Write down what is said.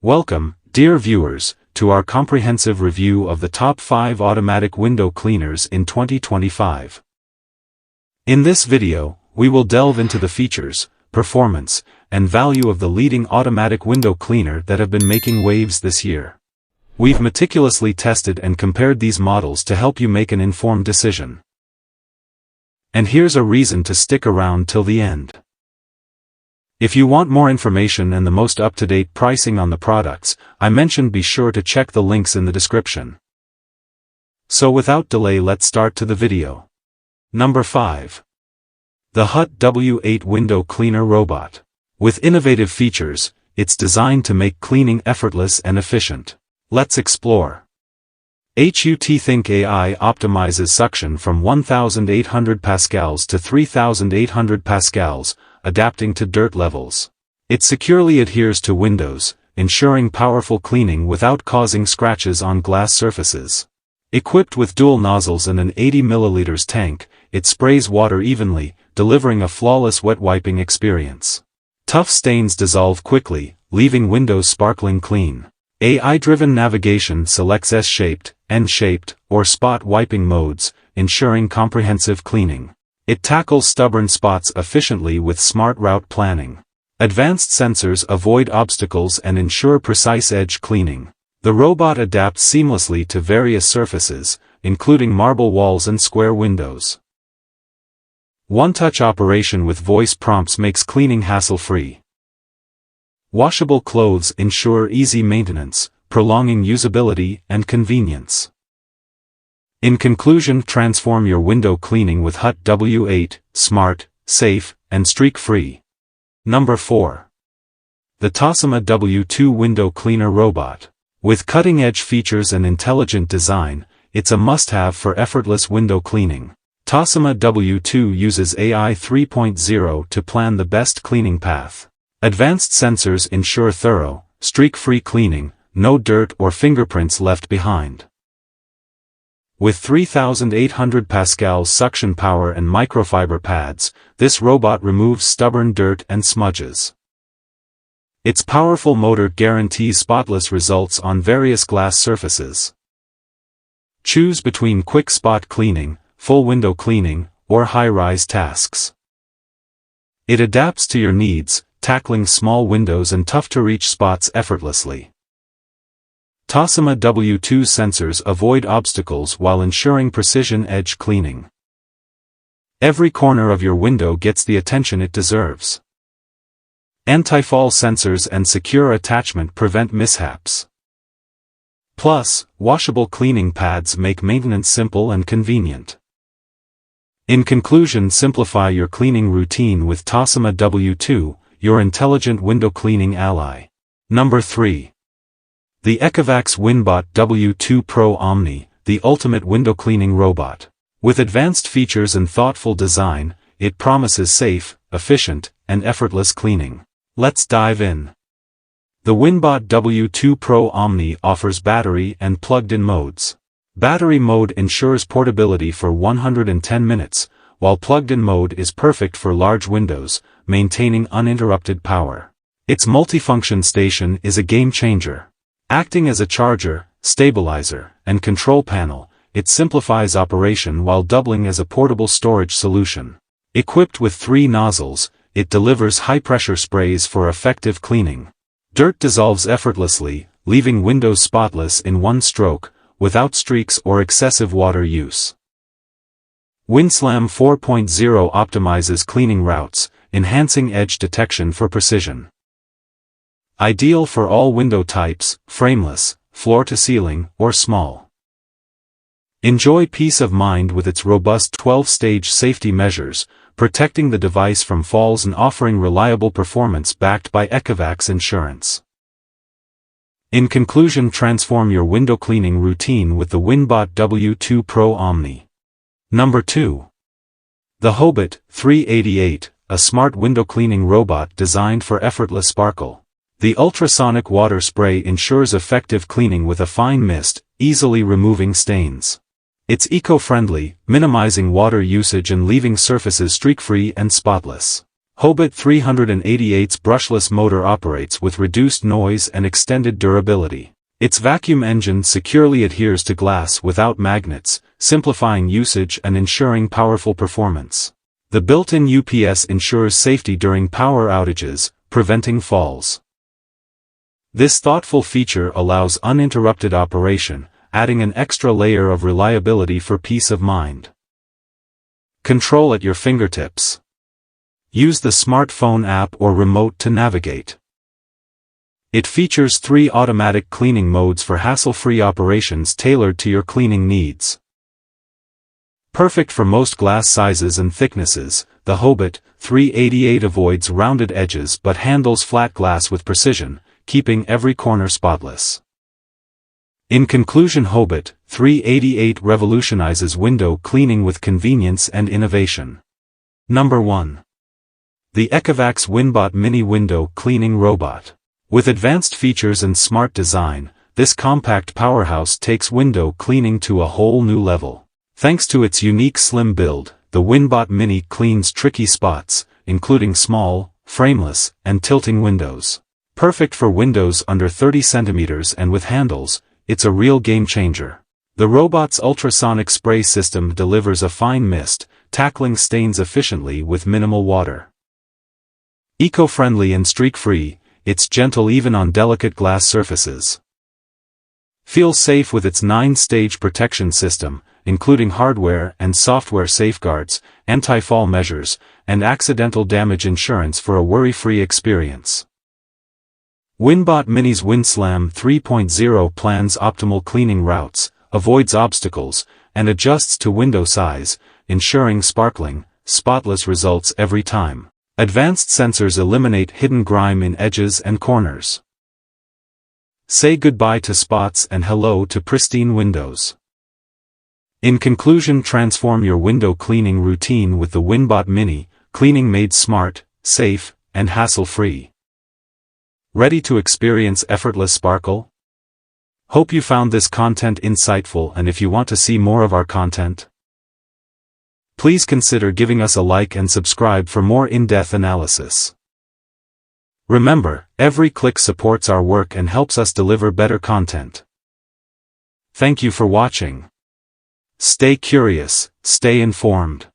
Welcome, dear viewers, to our comprehensive review of the top 5 automatic window cleaners in 2025. In this video, we will delve into the features, performance, and value of the leading automatic window cleaner that have been making waves this year. We've meticulously tested and compared these models to help you make an informed decision. And here's a reason to stick around till the end. If you want more information and the most up-to-date pricing on the products I mentioned, be sure to check the links in the description. So without delay, let's start to the video. Number 5. The W2 Window Cleaner Robot. With innovative features, it's designed to make cleaning effortless and efficient. Let's explore. Think AI optimizes suction from 1,800 pascals to 3,800 pascals, adapting to dirt levels. It securely adheres to windows, ensuring powerful cleaning without causing scratches on glass surfaces. Equipped with dual nozzles and an 80 ml tank, it sprays water evenly, delivering a flawless wet wiping experience. Tough stains dissolve quickly, leaving windows sparkling clean. AI-driven navigation selects S-shaped, N-shaped, or spot wiping modes, ensuring comprehensive cleaning. It tackles stubborn spots efficiently with smart route planning. Advanced sensors avoid obstacles and ensure precise edge cleaning. The robot adapts seamlessly to various surfaces, including marble walls and square windows. One-touch operation with voice prompts makes cleaning hassle-free. Washable clothes ensure easy maintenance, prolonging usability and convenience. In conclusion, transform your window cleaning with W2, smart, safe, and streak-free. Number 4. The Tosima W2 Window Cleaner Robot. With cutting-edge features and intelligent design, it's a must-have for effortless window cleaning. Tosima W2 uses AI 3.0 to plan the best cleaning path. Advanced sensors ensure thorough, streak-free cleaning, no dirt or fingerprints left behind. With 3,800 pascals suction power and microfiber pads, this robot removes stubborn dirt and smudges. Its powerful motor guarantees spotless results on various glass surfaces. Choose between quick spot cleaning, full window cleaning, or high-rise tasks. It adapts to your needs, tackling small windows and tough-to-reach spots effortlessly. Tosima W2 sensors avoid obstacles while ensuring precision edge cleaning. Every corner of your window gets the attention it deserves. Anti-fall sensors and secure attachment prevent mishaps. Plus, washable cleaning pads make maintenance simple and convenient. In conclusion, simplify your cleaning routine with Tosima W2, your intelligent window cleaning ally. Number 3. The ECOVACS Winbot W2 Omni, the ultimate window cleaning robot. With advanced features and thoughtful design, it promises safe, efficient, and effortless cleaning. Let's dive in. The Winbot W2 Omni offers battery and plugged-in modes. Battery mode ensures portability for 110 minutes, while plugged-in mode is perfect for large windows, maintaining uninterrupted power. Its multifunction station is a game-changer. Acting as a charger, stabilizer, and control panel, it simplifies operation while doubling as a portable storage solution. Equipped with 3 nozzles, it delivers high-pressure sprays for effective cleaning. Dirt dissolves effortlessly, leaving windows spotless in one stroke, without streaks or excessive water use. WinSlam 4.0 optimizes cleaning routes, enhancing edge detection for precision. Ideal for all window types, frameless, floor-to-ceiling, or small. Enjoy peace of mind with its robust 12-stage safety measures, protecting the device from falls and offering reliable performance backed by ECOVACS insurance. In conclusion, transform your window cleaning routine with the Winbot W2 Omni. Number 2. The Hobot 388, a smart window cleaning robot designed for effortless sparkle. The ultrasonic water spray ensures effective cleaning with a fine mist, easily removing stains. It's eco-friendly, minimizing water usage and leaving surfaces streak-free and spotless. Hobit 388's brushless motor operates with reduced noise and extended durability. Its vacuum engine securely adheres to glass without magnets, simplifying usage and ensuring powerful performance. The built-in UPS ensures safety during power outages, preventing falls. This thoughtful feature allows uninterrupted operation, adding an extra layer of reliability for peace of mind. Control at your fingertips. Use the smartphone app or remote to navigate. It features 3 automatic cleaning modes for hassle-free operations tailored to your cleaning needs. Perfect for most glass sizes and thicknesses, the Hobit 388 avoids rounded edges but handles flat glass with precision, keeping every corner spotless. In conclusion, Hobit 388 revolutionizes window cleaning with convenience and innovation. Number 1. The ECOVACS Winbot Mini Window Cleaning Robot. With advanced features and smart design, this compact powerhouse takes window cleaning to a whole new level. Thanks to its unique slim build, the Winbot Mini cleans tricky spots, including small, frameless, and tilting windows. Perfect for windows under 30 centimeters and with handles, it's a real game changer. The robot's ultrasonic spray system delivers a fine mist, tackling stains efficiently with minimal water. Eco-friendly and streak-free, it's gentle even on delicate glass surfaces. Feel safe with its 9-stage protection system, including hardware and software safeguards, anti-fall measures, and accidental damage insurance for a worry-free experience. Winbot Mini's WinSlam 3.0 plans optimal cleaning routes, avoids obstacles, and adjusts to window size, ensuring sparkling, spotless results every time. Advanced sensors eliminate hidden grime in edges and corners. Say goodbye to spots and hello to pristine windows. In conclusion, transform your window cleaning routine with the Winbot Mini, cleaning made smart, safe, and hassle-free. Ready to experience effortless sparkle? Hope you found this content insightful, and if you want to see more of our content, please consider giving us a like and subscribe for more in-depth analysis. Remember, every click supports our work and helps us deliver better content. Thank you for watching. Stay curious, stay informed.